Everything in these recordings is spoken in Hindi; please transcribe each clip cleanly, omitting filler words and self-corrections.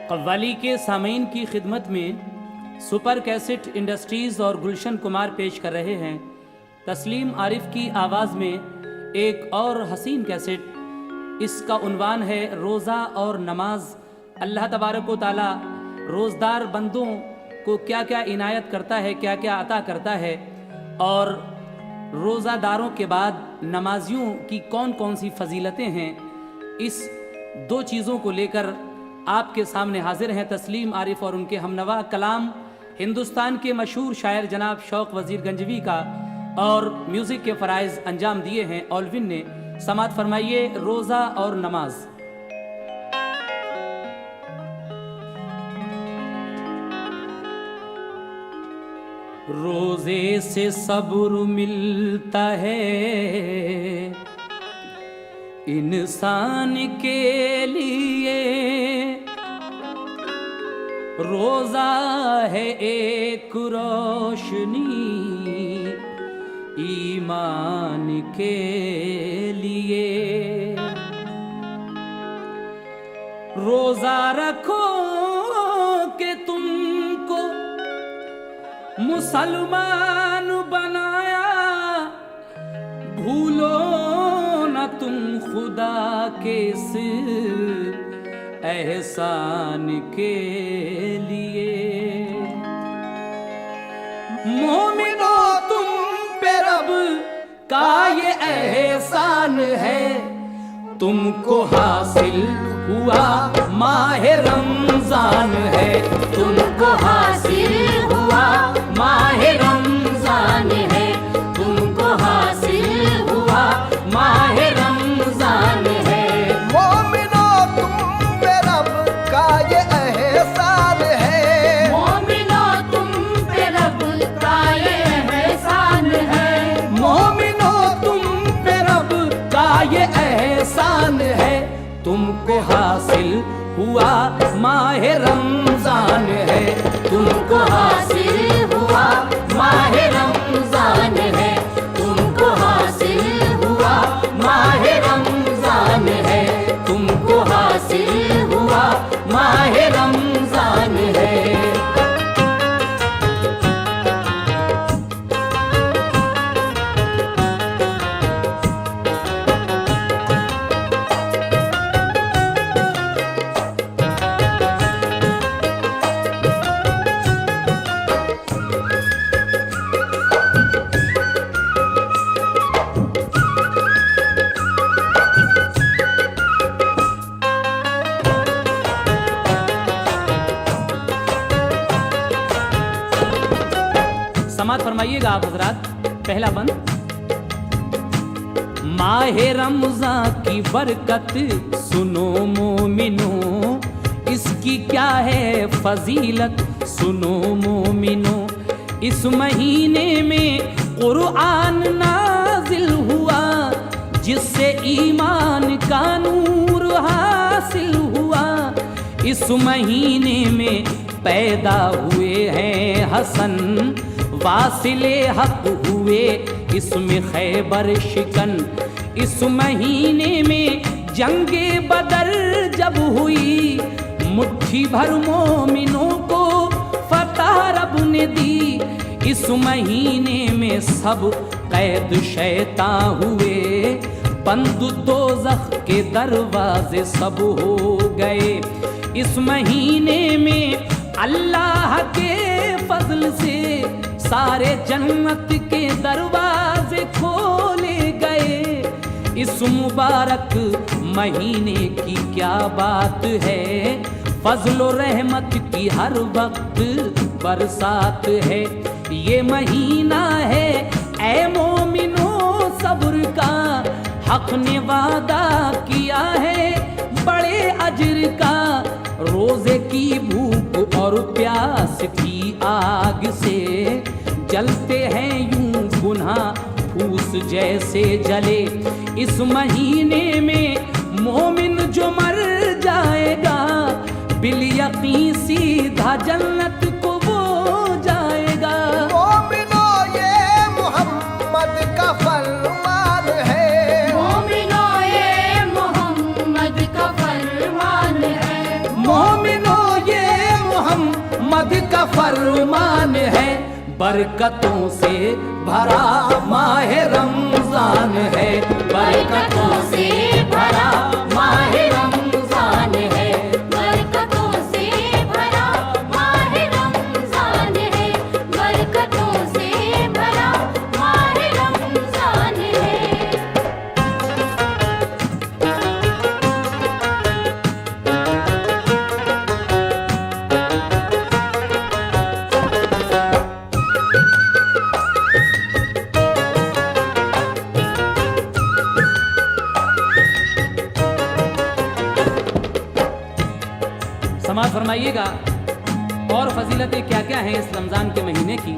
कव्वाली के सामीन की खिदमत में सुपर कैसेट इंडस्ट्रीज़ और गुलशन कुमार पेश कर रहे हैं तस्लीम आरिफ की आवाज़ में एक और हसीन कैसेट। इसका उन्वान है रोज़ा और नमाज। अल्लाह तबारक व तआला रोज़दार बंदों को क्या क्या इनायत करता है, क्या क्या अता करता है, और रोज़ादारों के बाद नमाजियों की कौन कौन सी फजीलतें हैं, इस दो चीज़ों को लेकर आपके सामने हाजिर हैं तस्लीम आरिफ और उनके हमनवा। कलाम हिंदुस्तान के मशहूर शायर जनाब शौक वज़ीर गंजवी का और म्यूज़िक के फ़राइज़ अंजाम दिए हैं ऑलविन ने। समात फरमाइए रोज़ा और नमाज। रोज़े से सब्र मिलता है इंसान के लिए, रोज़ा है एक रोशनी ईमान के लिए। रोज़ा रखो कि तुमको मुसलमान बनाया, भूलो न तुम खुदा के इस एहसान के लिए। मोमिनो तुम पे रब का ये एहसान है, तुमको हासिल हुआ माह रमजान है, तुमको हासिल हुआ माह रमजान है, तुमको हासिल हुआ माह रमजान है। मोमिनो तुम पे रब का ये एहसान है, मोमिनो तुम पे रब का ये एहसान है, मोमिनो तुम पे रब का ये एहसान है, तुमको हासिल हुआ माह रमजान है, तुमको हासिल हुआ माह रमजान है, तुमको हासिल हुआ माह रमजान है, तुमको हासिल हुआ माह रमजान है। समात फरमाइएगा आप हजरात। पहला बंद। माहे रमज़ान की बरकत सुनो मोमिनो, इसकी क्या है फजीलत सुनो मोमिनो। इस महीने में कुरान नाजिल हुआ, जिससे ईमान का नूर हासिल हुआ। इस महीने में पैदा हुए हैं हसन वासिले हक हुए, इसमें खैबर शिकन। इस महीने में जंगे बदर जब हुई, मुट्ठी भर मोमिनों को फतह रब ने दी। इस महीने में सब कैद शैतान हुए, बंद दोज़ख के दरवाजे सब हो गए। इस महीने में अल्लाह के फजल से सारे जन्नत के दरवाजे खोले गए। इस मुबारक महीने की क्या बात है, फजल रहमत की हर वक्त बरसात है। ये महीना है ऐ मोमिनो सब्र का, हक ने वादा किया है बड़े अजर का। रोजे की भूख और प्यास की आग से जलते हैं यूं गुनाह फूस जैसे जले। इस महीने में मोमिन जो मर जाएगा, बिल यकीन सीधा जन्नत को वो जाएगा। मोमिनो ये मोहम्मद का फरमान है, मोमिनो ये मोहम्मद का फरमान है, मोमिनो फरमान है, बरकतों से भरा माह रमजान है, बरकतों से भरा माह रमजान है, बरकतों से भरा माह रमजान है, बरकतों से भरा माह रमजान है। समाज फरमाइएगा और फजीलतें क्या क्या हैं इस रमजान के महीने की।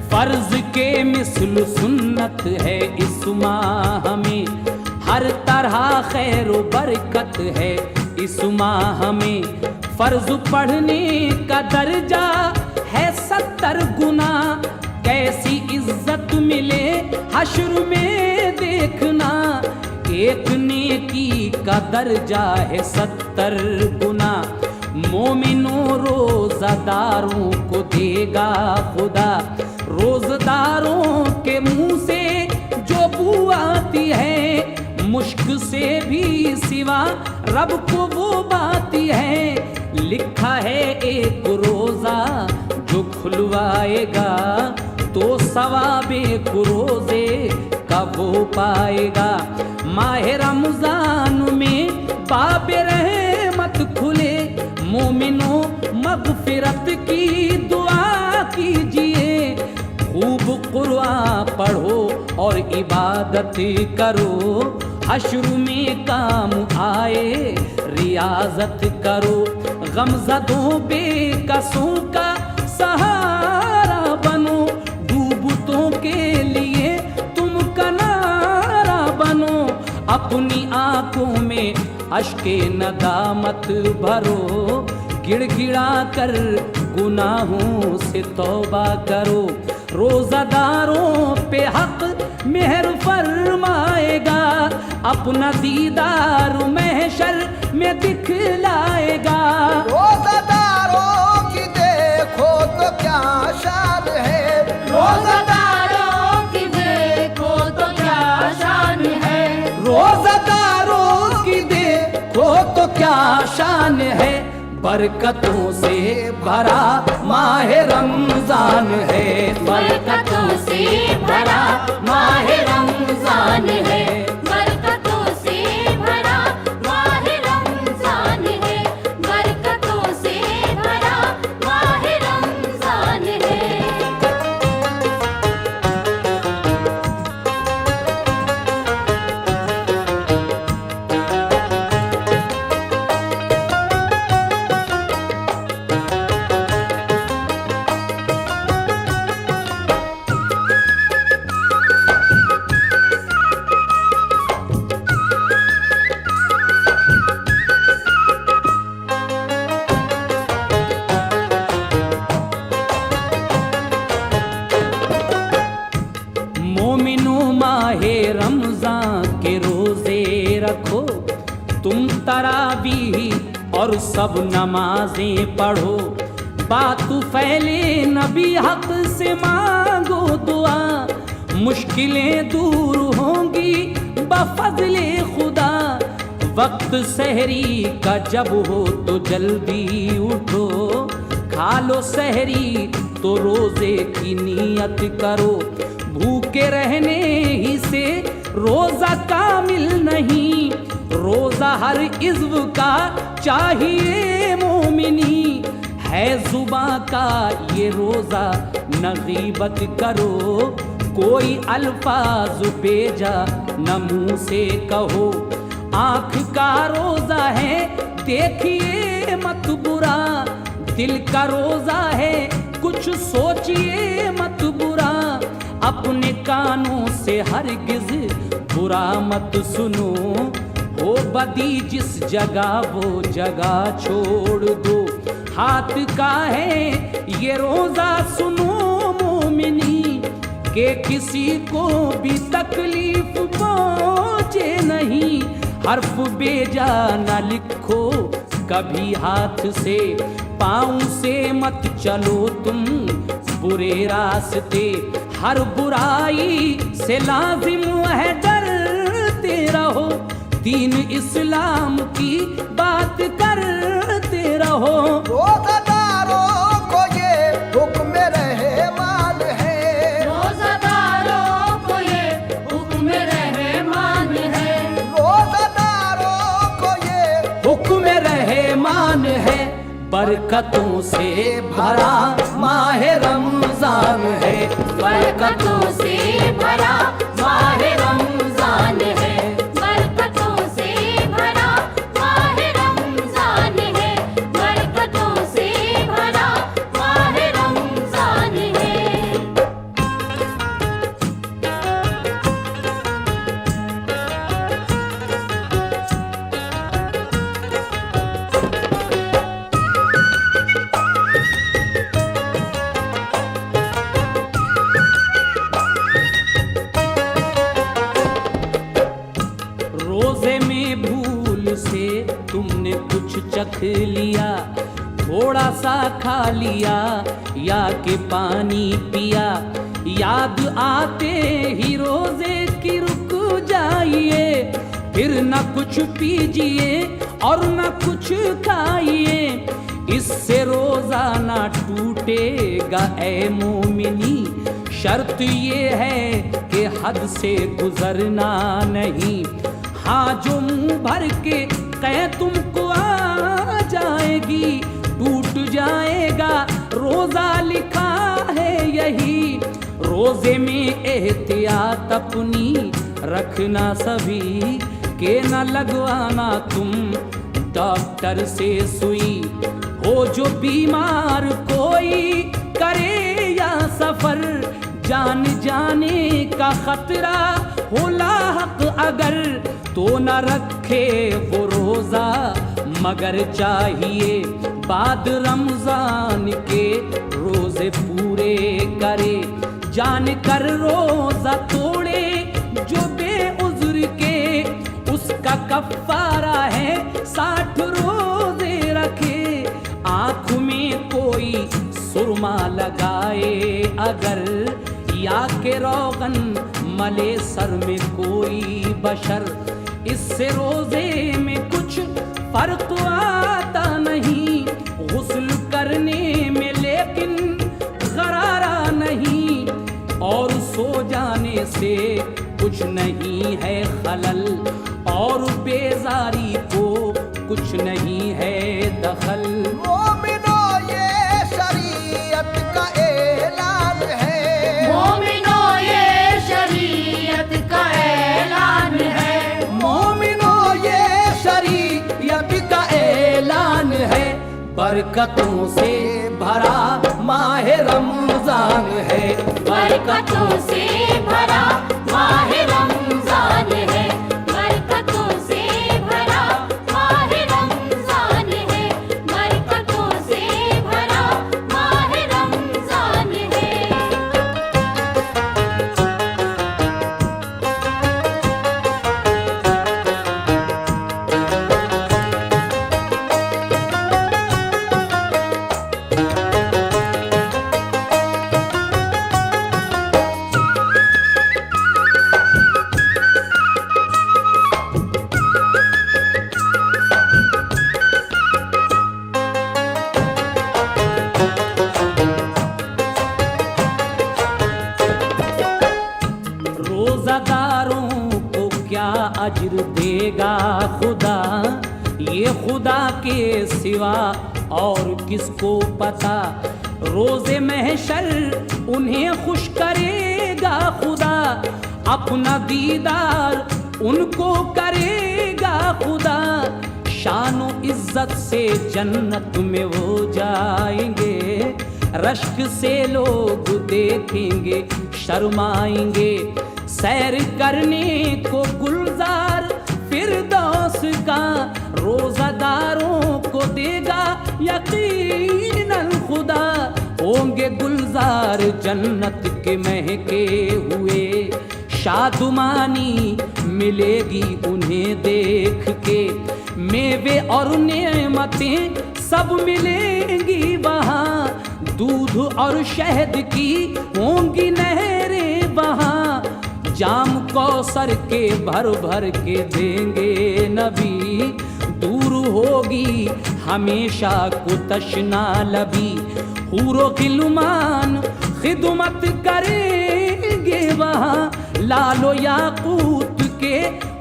फर्ज के मिसल सुन्नत है इस माह में, हर तरह खैर व बरकत है इस माह में। फर्ज पढ़ने का दर्जा है 70 गुना, कैसी इज्जत मिले हश्र में देखना। एक नेकी का दर्जा है 70 गुना, मोमिनों रोजादारों को देगा खुदा। रोजदारों के मुंह से जो बू आती है, मुश्क से भी सिवा रब को वो बाती है। लिखा है एक रोजा जो खुलवाएगा, तो सवाबे को रोजे का वो पाएगा। माह रमजान में बाबे रहमत खुले, मोमिनो मगफिरत की दुआ कीजिए। खूब कुरान पढ़ो और इबादत करो, हश्र में काम आए रियाजत करो। गमज़दों बेकसों का सहारा बनो, डूबतों के लिए तुम किनारा बनो। अपनी आंखों में अश्के नदामत भरो, गिड़गिड़ा कर गुनाहों से तौबा करो। रोजादारों पे हक मेहर फरमाएगा, अपना दीदार महशर में दिखलाएगा। रोज़ादारों की देखो तो क्या शान है, रोज़ादारों की देखो तो क्या शान है, रोज़ादारों की देखो तो क्या शान है। बरकतों से भरा माह रमजान है, बरकतों से भरा माह रमजान है, बरकतों से भरा माह रमजान है, बरकतों से भरा माह रमजान है। मोमिनो माहे रमजान के रोजे रखो, तुम तरावीह और सब नमाजें पढ़ो। बात फैले नबी हक से मांगो दुआ, मुश्किलें दूर होंगी बफज़ले खुदा। वक्त सहरी का जब हो तो जल्दी उठो, खा लो सहरी तो रोजे की नियत करो। भूखे रहने ही से रोजा कामिल नहीं, रोजा हर इज़्व का चाहिए मोमिनी। है जुबां का ये रोजा न गीबत करो, कोई अल्फाज बेजा न मुंह से कहो। आँख का रोजा है देखिए मत बुरा, दिल का रोजा है कुछ सोचिए मत बुरा। अपने कानों से हरगिज बुरा मत सुनो, हो बदी जिस जगह वो जगह छोड़ दो। हाथ का है ये रोजा सुनो मोमिनी, के किसी को भी तकलीफ पहुंचे नहीं। हर्फ बेजा न लिखो कभी हाथ से, पाँव से मत चलो तुम बुरे रास्ते, हर बुराई से लाजिम है डरते रहो, दीन इस्लाम की बात करते रहो। रोज़ादारों को ये हुक्म रहमान है, रोज़ादारों को ये हुक्म रहमान है, रोज़ादारों को ये हुक्म रहमान है, बरकतों से भरा माह रमजान है, बरकतों से भरा माह रमजान है, बरकतों से भरा माह रमजान है, बरकतों से भरा माह रमजान है। रोजे में भूल से तुमने कुछ चख लिया, थोड़ा सा खा लिया या कि पानी पिया, याद आते ही रोजे की रुक जाइए, फिर न कुछ पीजिए और न कुछ खाइए, इससे रोजा ना टूटेगा ए मोमिनी, शर्त ये है कि हद से गुजरना नहीं, हाँ जो मुंह भर के कहे तुमको आ जाएगी, टूट जाएगा रोजा लिखा है यही, रोजे में एहतियात अपनी रखना सभी, के न लगवाना तुम डॉक्टर से सुई, हो जो बीमार कोई करे या सफर, जान जाने का खतरा हो लाहक अगर, तो न रखे वो रोजा मगर चाहिए बाद रमजान के रोजे पूरे करे, जान कर रोजा तोड़े जो बेउज़्र के, उसका कफ़ारा है 60 रोजे रखे, आँख में कोई सुरमा लगाए अगर, या के रोगन मले सर में कोई बशर, इससे रोजे में कुछ फर्क आता नहीं, गुस्ल करने में लेकिन गरारा नहीं, और सो जाने से कुछ नहीं है खलल, और बेजारी को कुछ नहीं है दखल। मोमिनो ये शरीयत का ऐलान है, मोमिनो ये शरीयत का ऐलान है, मोमिनो ये शरीयत का ऐलान है, बरकतों से भरा माह रमजान है, बरकतों से भरा माह रमजान है, बरकतों से भरा माह रमजान है, बरकतों से भरा माह रमजान है। रोजादारों को क्या अज्र देगा खुदा, ये खुदा के सिवा और किसको पता, रोजे महशर उन्हें खुश करेगा खुदा, अपना दीदार उनको करेगा खुदा, शानो इज्जत से जन्नत में वो जाएंगे, रश्क से लोग देखेंगे शर्माएंगे, सैर करने को गुलजार फिरदौस का रोजादारों को देगा यकीनन खुदा, होंगे गुलजार जन्नत के महके हुए, शादुमानी मिलेगी उन्हें देख के, मेवे और नेमतें सब मिलेंगी वहाँ, दूध और शहद की होंगी नहरें वहाँ, जाम कौसर के भर भर के देंगे नबी, दूर होगी हमेशा को तशना लबी, हूरो गिलमान खिदमत करेंगे वहाँ, लालो याकूत के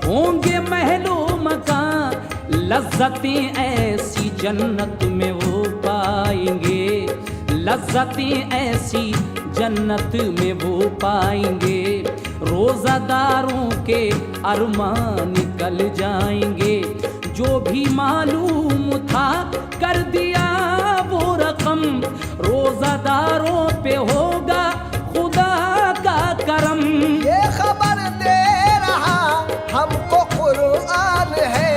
होंगे महलो मकान, लज्जतें ऐसी जन्नत में वो पाएंगे, लज्जतें ऐसी जन्नत में वो पाएंगे, रोज़ादारों के अरमान निकल जाएंगे, जो भी मालूम था कर दिया वो रकम, रोज़ादारों पे होगा खुदा का करम। ये खबर दे रहा हमको कुरान है,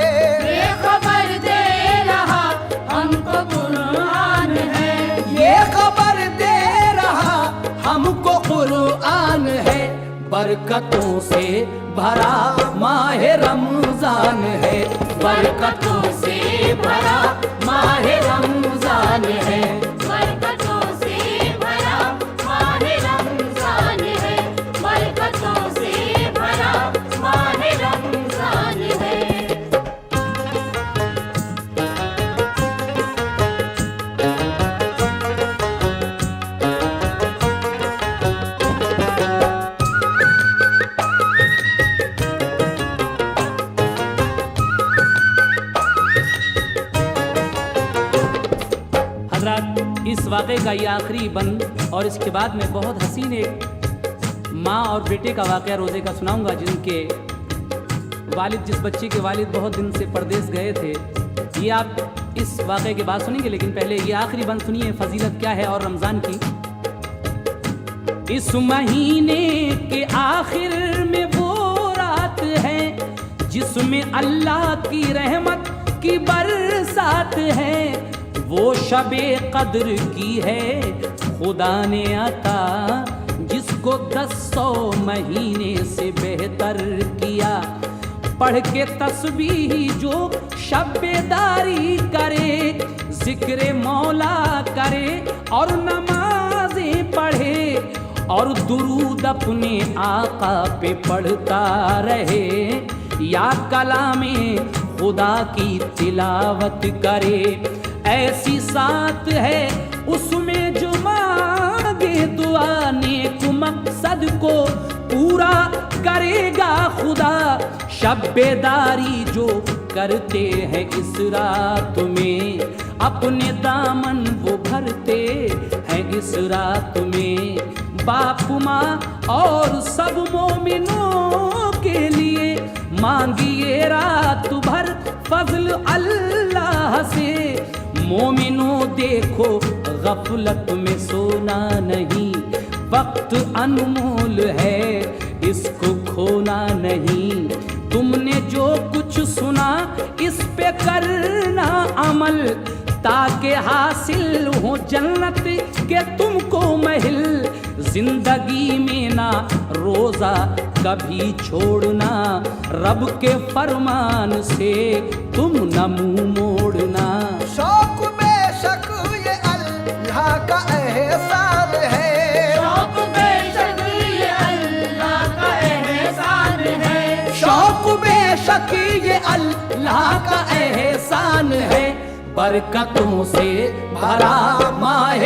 ये खबर दे रहा हमको कुरान है, ये खबर दे रहा हमको कुरान है, बरकतों से भरा माह रमजान है, बरकतों से भरा माह रमजान है, बरकतों से भरा माह रमजान है, बरकतों से भरा माह रमजान है। हज़रात, इस वाक़े का ये आखिरी बंद और इसके बाद मैं बहुत हसीन एक माँ और बेटे का वाक़या रोज़े का सुनाऊंगा, जिनके वालिद, जिस बच्चे के वालिद बहुत दिन से परदेश गए थे। ये आप इस वाक़े के बाद सुनेंगे, लेकिन पहले ये आखिरी बंद सुनिए, फजीलत क्या है और रमज़ान की। इस महीने के आखिर में वो रात है जिसमें अल्लाह की रहमत की बरसात है, वो शबे कद्र की है खुदा ने अता, जिसको 1000 महीने से बेहतर किया, पढ़ के तस्बीह जो शब्बेदारी करे, जिक्र मौला करे और नमाजें पढ़े, और दुरूद अपने आका पे पढ़ता रहे, या कलामे खुदा की तिलावत करे, ऐसी साथ है उसमें जो मांगे दुआ, नेक मकसद को पूरा करेगा खुदा, शब्बेदारी जो करते हैं इस रात में, अपने दामन वो भरते हैं इस रात में, बाप माँ और सब मोमिनों के लिए मांगिए रात भर फजल अल्लाह से, मोमिनों देखो गफलत में सोना नहीं, वक्त अनमोल है इसको खोना नहीं, तुमने जो कुछ सुना इस पे करना अमल, ताकि हासिल हो जन्नत के तुमको महल, जिंदगी में ना रोजा कभी छोड़ना, रब के फरमान से तुम न मुंह मोड़ना। शौक बेशक ये अल्लाह का एहसान है, शौक बेशक ये अल्लाह का एहसान है, शौक बेशक ये अल्लाह का एहसान है, बरकतों से भरा माह